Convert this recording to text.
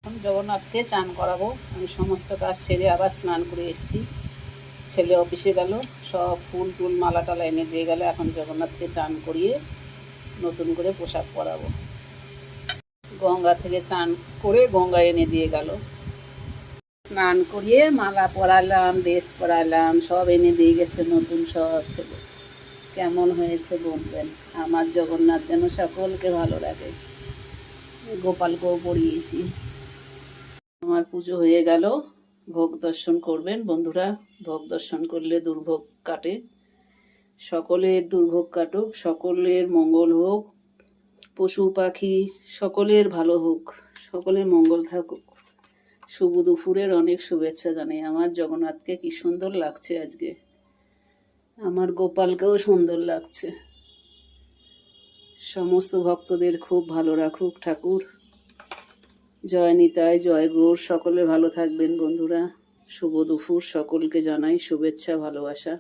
এখন জগন্নাথকে চান করাবো। আমি সমস্ত কাজ সেরে আবার স্নান করে এসেছি। ছেলে অফিসে গেল, সব ফুল টুল মালা টালা এনে দিয়ে গেল। এখন জগন্নাথকে চান করিয়ে নতুন করে পোশাক পরাবো। গঙ্গা থেকে চান করে গঙ্গা এনে দিয়ে গেল। স্নান করিয়ে মালা পরালাম, ড্রেস পরালাম, সব এনে দিয়ে গেছে নতুন সব। ছেলে কেমন হয়েছে বলবেন। আমার জগন্নাথ যেন সকলকে ভালো লাগে। গোপালকেও পরিয়েছি। আমার পুজো হয়ে গেল। ভোগ দর্শন করবেন বন্ধুরা। ভোগ দর্শন করলে দুর্ভোগ কাটে। সকলের দুর্ভোগ কাটুক, সকলের মঙ্গল হোক, পশু পাখি সকলের ভালো হোক, সকলের মঙ্গল থাকুক। শুভ দুপুরের অনেক শুভেচ্ছা জানাই। আমার জগন্নাথকে কি সুন্দর লাগছে আজকে, আমার গোপালকেও সুন্দর লাগছে। সমস্ত ভক্তদের খুব ভালো রাখুক ঠাকুর। জয় নিতাই, জয় গৌর। সকলে ভালো থাকবেন বন্ধুরা। শুভ দুপুর, সকলকে জানাই শুভেচ্ছা, ভালোবাসা।